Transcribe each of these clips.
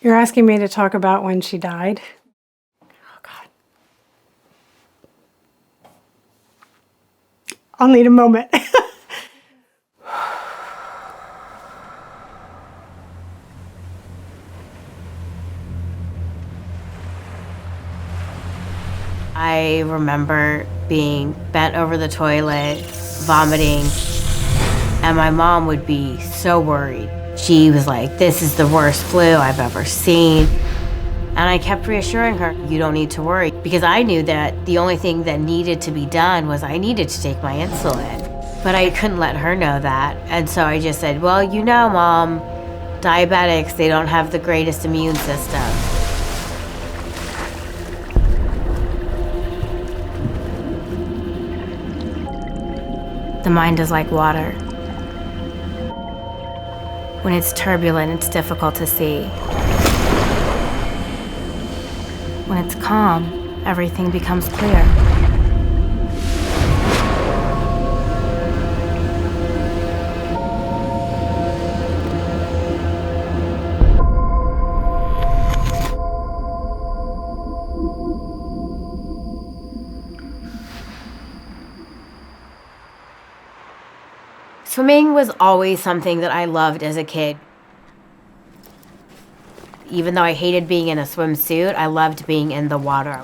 You're asking me to talk about when she died? Oh, God. I'll need a moment. I remember being bent over the toilet, vomiting, and my mom would be so worried. She was like, "This is the worst flu I've ever seen." And I kept reassuring her, "You don't need to worry," because I knew that the only thing that needed to be done was I needed to take my insulin. But I couldn't let her know that. And so I just said, "Well, you know, Mom, diabetics, they don't have the greatest immune system." The mind is like water. When it's turbulent, it's difficult to see. When it's calm, everything becomes clear. Swimming was always something that I loved as a kid. Even though I hated being in a swimsuit, I loved being in the water.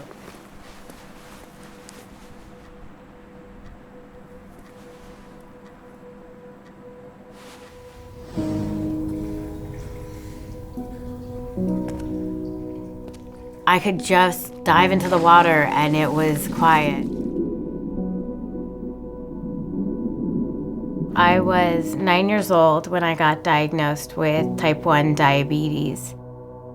I could just dive into the water and it was quiet. I was 9 years old when I got diagnosed with type 1 diabetes.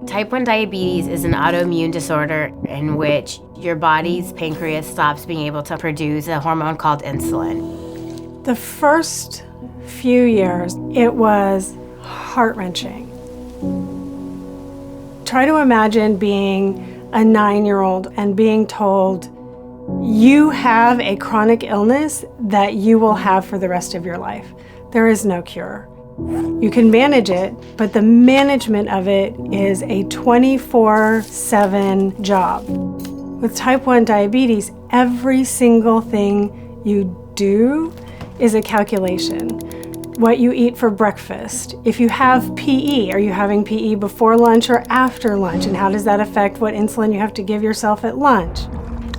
Type 1 diabetes is an autoimmune disorder in which your body's pancreas stops being able to produce a hormone called insulin. The first few years, it was heart-wrenching. Try to imagine being a 9-year-old and being told, you have a chronic illness that you will have for the rest of your life. There is no cure. You can manage it, but the management of it is a 24/7 job. With type 1 diabetes, every single thing you do is a calculation. What you eat for breakfast. If you have PE, are you having PE before lunch or after lunch? And how does that affect what insulin you have to give yourself at lunch?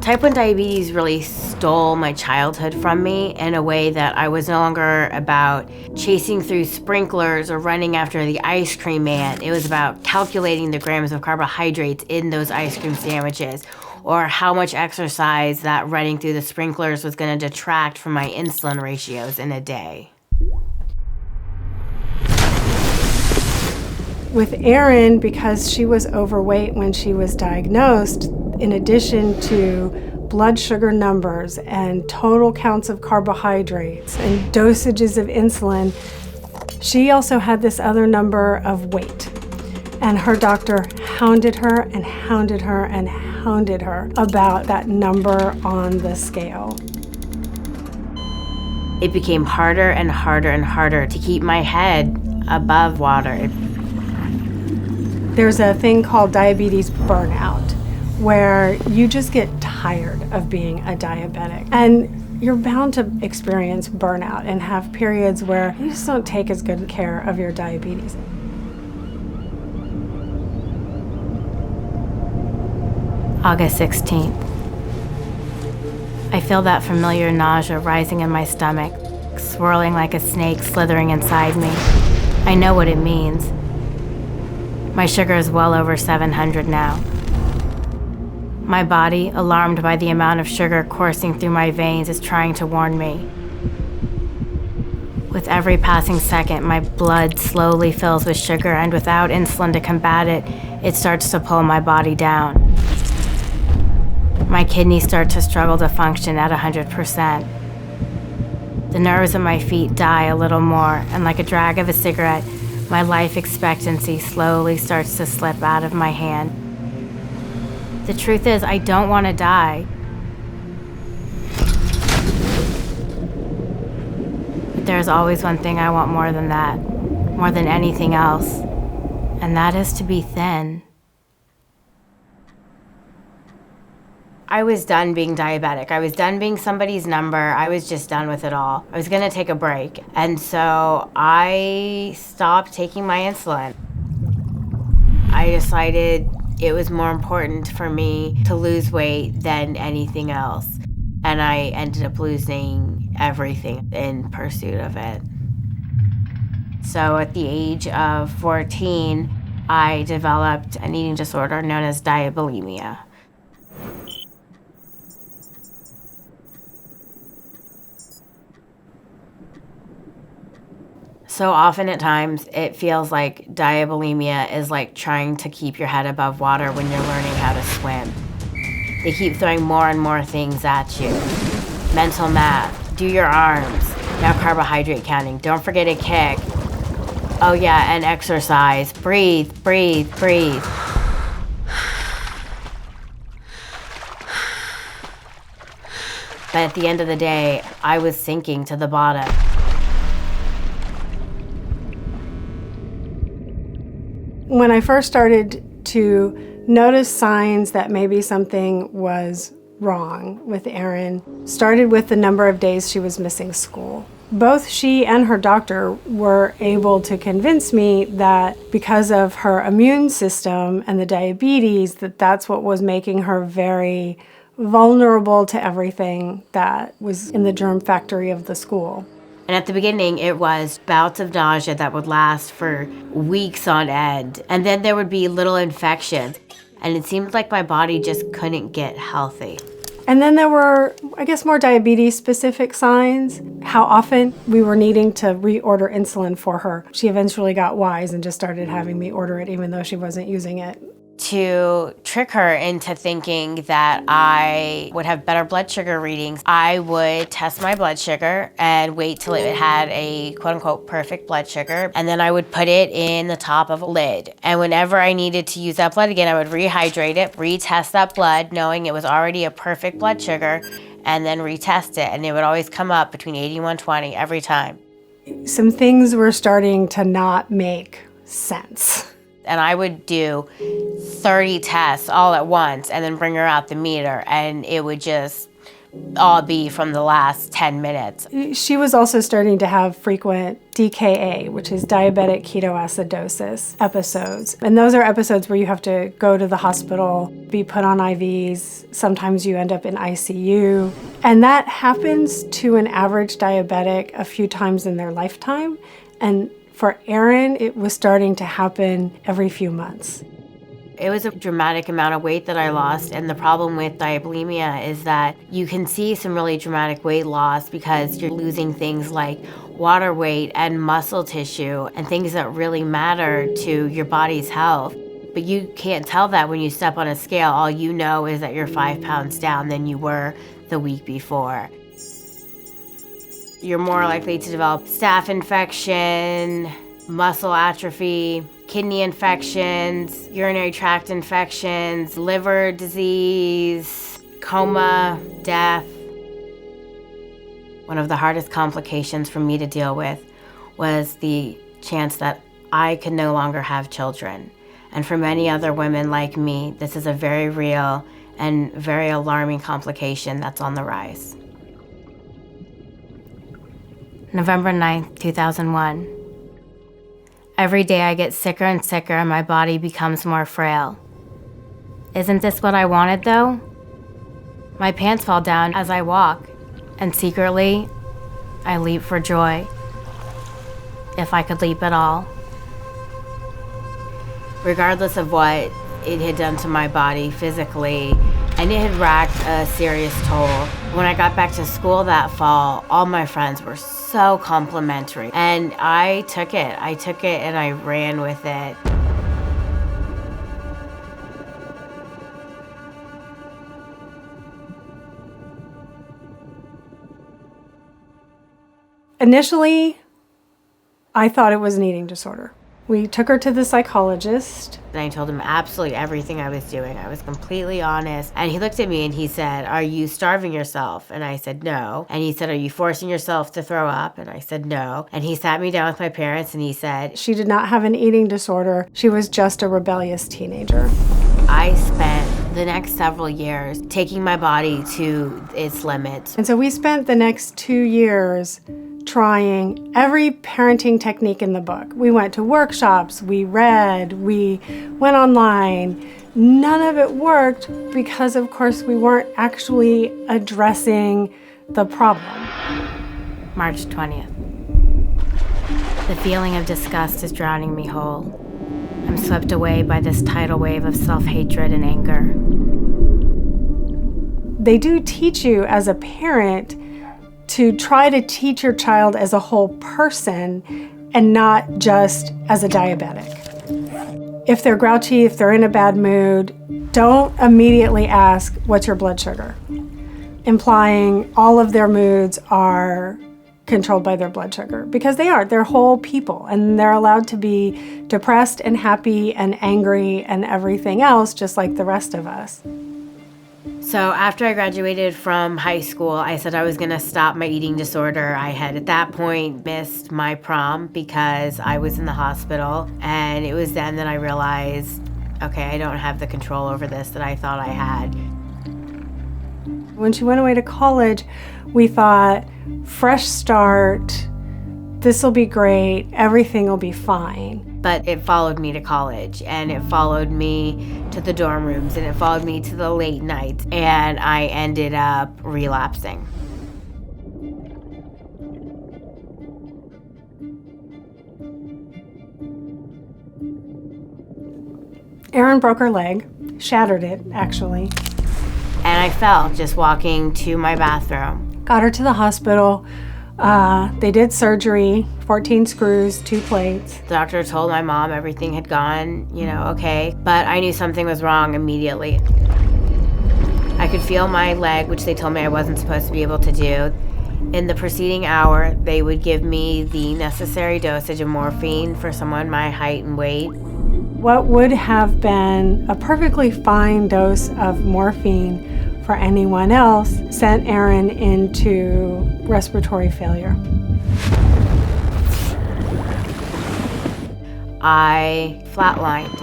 Type 1 diabetes really stole my childhood from me in a way that I was no longer about chasing through sprinklers or running after the ice cream man. It was about calculating the grams of carbohydrates in those ice cream sandwiches, or how much exercise that running through the sprinklers was going to detract from my insulin ratios in a day. With Erin, because she was overweight when she was diagnosed, in addition to blood sugar numbers and total counts of carbohydrates and dosages of insulin, she also had this other number of weight. And her doctor hounded her and hounded her and hounded her about that number on the scale. It became harder and harder and harder to keep my head above water. There's a thing called diabetes burnout, where you just get tired of being a diabetic. And you're bound to experience burnout and have periods where you just don't take as good care of your diabetes. August 16th. I feel that familiar nausea rising in my stomach, swirling like a snake slithering inside me. I know what it means. My sugar is well over 700 now. My body, alarmed by the amount of sugar coursing through my veins, is trying to warn me. With every passing second, my blood slowly fills with sugar, and without insulin to combat it, it starts to pull my body down. My kidneys start to struggle to function at 100%. The nerves in my feet die a little more, and like a drag of a cigarette, my life expectancy slowly starts to slip out of my hand. The truth is, I don't want to die. But there's always one thing I want more than that, more than anything else, and that is to be thin. I was done being diabetic. I was done being somebody's number. I was just done with it all. I was gonna take a break. And so I stopped taking my insulin. I decided it was more important for me to lose weight than anything else. And I ended up losing everything in pursuit of it. So at the age of 14, I developed an eating disorder known as diabulimia. So often at times, it feels like diabulimia is like trying to keep your head above water when you're learning how to swim. They keep throwing more and more things at you. Mental math, do your arms, now carbohydrate counting, don't forget a kick. Oh yeah, and exercise, breathe, breathe, breathe. But at the end of the day, I was sinking to the bottom. When I first started to notice signs that maybe something was wrong with Erin, started with the number of days she was missing school. Both she and her doctor were able to convince me that because of her immune system and the diabetes, that's what was making her very vulnerable to everything that was in the germ factory of the school. And at the beginning, it was bouts of nausea that would last for weeks on end. And then there would be little infections. And it seemed like my body just couldn't get healthy. And then there were, I guess, more diabetes-specific signs. How often we were needing to reorder insulin for her. She eventually got wise and just started having me order it even though she wasn't using it. To trick her into thinking that I would have better blood sugar readings, I would test my blood sugar and wait till it had a quote-unquote perfect blood sugar, and then I would put it in the top of a lid. And whenever I needed to use that blood again, I would rehydrate it, retest that blood, knowing it was already a perfect blood sugar, and then retest it, and it would always come up between 80 and 120 every time. Some things were starting to not make sense. And I would do 30 tests all at once and then bring her out the meter, and it would just all be from the last 10 minutes. She was also starting to have frequent DKA, which is diabetic ketoacidosis episodes. And those are episodes where you have to go to the hospital, be put on IVs. Sometimes you end up in ICU. And that happens to an average diabetic a few times in their lifetime. And for Erin, it was starting to happen every few months. It was a dramatic amount of weight that I lost, and the problem with diabulimia is that you can see some really dramatic weight loss because you're losing things like water weight and muscle tissue and things that really matter to your body's health. But you can't tell that when you step on a scale. All you know is that you're 5 pounds down than you were the week before. You're more likely to develop staph infection, muscle atrophy, kidney infections, urinary tract infections, liver disease, coma, death. One of the hardest complications for me to deal with was the chance that I could no longer have children. And for many other women like me, this is a very real and very alarming complication that's on the rise. November 9th, 2001. Every day I get sicker and sicker and my body becomes more frail. Isn't this what I wanted though? My pants fall down as I walk, and secretly, I leap for joy. If I could leap at all. Regardless of what it had done to my body physically, and it had racked a serious toll. When I got back to school that fall, all my friends were so complimentary. And I took it and I ran with it. Initially, I thought it was an eating disorder. We took her to the psychologist. And I told him absolutely everything I was doing. I was completely honest. And he looked at me and he said, "Are you starving yourself?" And I said, "No." And he said, "Are you forcing yourself to throw up?" And I said, "No." And he sat me down with my parents and he said, She did not have an eating disorder. She was just a rebellious teenager. I spent the next several years taking my body to its limits. And so we spent the next 2 years trying every parenting technique in the book. We went to workshops, we read, we went online. None of it worked because, of course, we weren't actually addressing the problem. March 20th. The feeling of disgust is drowning me whole. I'm swept away by this tidal wave of self-hatred and anger. They do teach you as a parent to try to teach your child as a whole person and not just as a diabetic. If they're grouchy, if they're in a bad mood, don't immediately ask, "What's your blood sugar?" Implying all of their moods are controlled by their blood sugar, because they are. They're whole people, and they're allowed to be depressed and happy and angry and everything else, just like the rest of us. So after I graduated from high school, I said I was going to stop my eating disorder. I had at that point missed my prom because I was in the hospital, and it was then that I realized, okay, I don't have the control over this that I thought I had. When she went away to college, we thought, fresh start, this will be great, everything will be fine. But it followed me to college, and it followed me to the dorm rooms, and it followed me to the late nights, and I ended up relapsing. Erin broke her leg, shattered it, actually. And I fell just walking to my bathroom. Got her to the hospital. They did surgery, 14 screws, 2 plates. The doctor told my mom everything had gone, okay. But I knew something was wrong immediately. I could feel my leg, which they told me I wasn't supposed to be able to do. In the preceding hour, they would give me the necessary dosage of morphine for someone my height and weight. What would have been a perfectly fine dose of morphine for anyone else sent Erin into respiratory failure. I flatlined.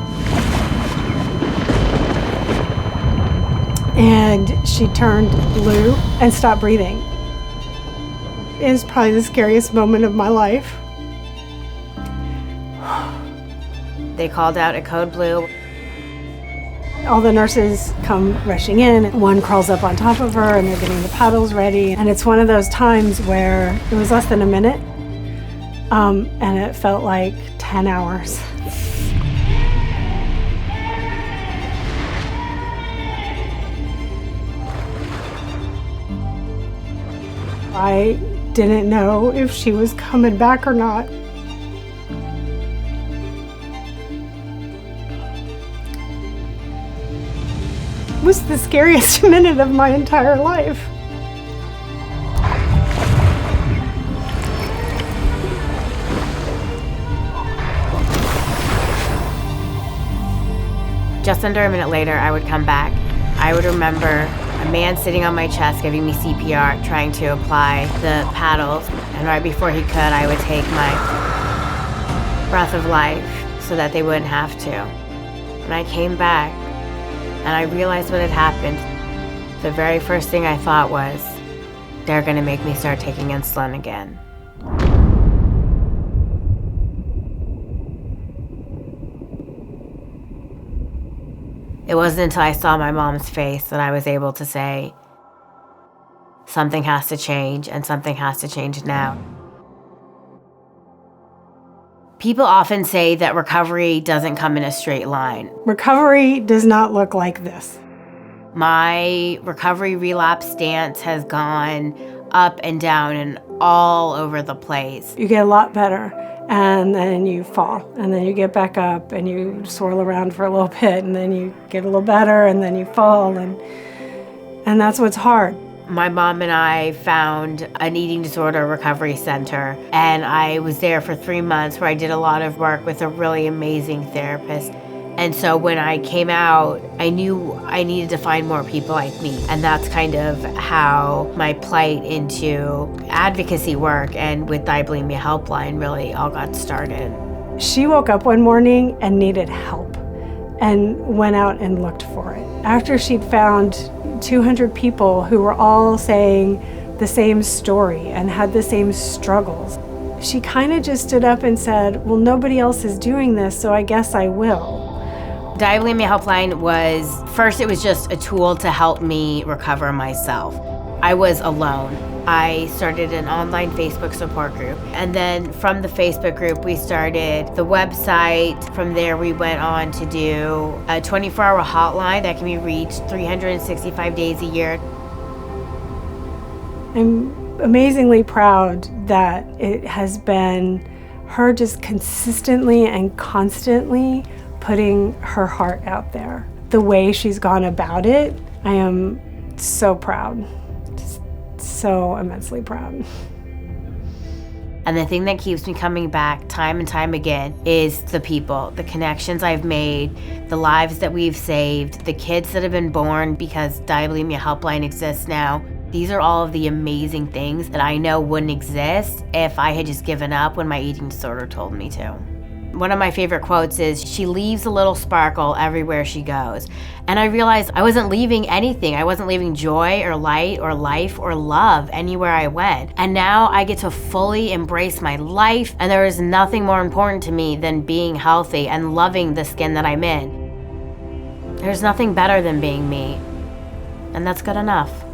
And she turned blue and stopped breathing. It was probably the scariest moment of my life. They called out a code blue. All the nurses come rushing in. One crawls up on top of her and they're getting the paddles ready. And it's one of those times where it was less than a minute and it felt like 10 hours. I didn't know if she was coming back or not. It was the scariest minute of my entire life. Just under a minute later, I would come back. I would remember a man sitting on my chest giving me CPR, trying to apply the paddles. And right before he could, I would take my breath of life so that they wouldn't have to. When I came back and I realized what had happened, the very first thing I thought was, they're gonna make me start taking insulin again. It wasn't until I saw my mom's face that I was able to say, something has to change, and something has to change now. People often say that recovery doesn't come in a straight line. Recovery does not look like this. My recovery relapse dance has gone up and down and all over the place. You get a lot better, and then you fall, and then you get back up, and you swirl around for a little bit, and then you get a little better, and then you fall, and that's what's hard. My mom and I found an eating disorder recovery center, and I was there for 3 months where I did a lot of work with a really amazing therapist. And so when I came out, I knew I needed to find more people like me. And that's kind of how my plight into advocacy work and with Diabulimia Helpline really all got started. She woke up one morning and needed help and went out and looked for it. After she'd found 200 people who were all saying the same story and had the same struggles, she kind of just stood up and said, well, nobody else is doing this, so I guess I will. Diabulimia Helpline it was just a tool to help me recover myself. I was alone. I started an online Facebook support group. And then from the Facebook group, we started the website. From there, we went on to do a 24-hour hotline that can be reached 365 days a year. I'm amazingly proud that it has been her just consistently and constantly putting her heart out there. The way she's gone about it, I am so proud. So immensely proud. And the thing that keeps me coming back time and time again is the people, the connections I've made, the lives that we've saved, the kids that have been born because Diabulimia Helpline exists now. These are all of the amazing things that I know wouldn't exist if I had just given up when my eating disorder told me to. One of my favorite quotes is, she leaves a little sparkle everywhere she goes. And I realized I wasn't leaving anything. I wasn't leaving joy or light or life or love anywhere I went. And now I get to fully embrace my life, and there is nothing more important to me than being healthy and loving the skin that I'm in. There's nothing better than being me, and that's good enough.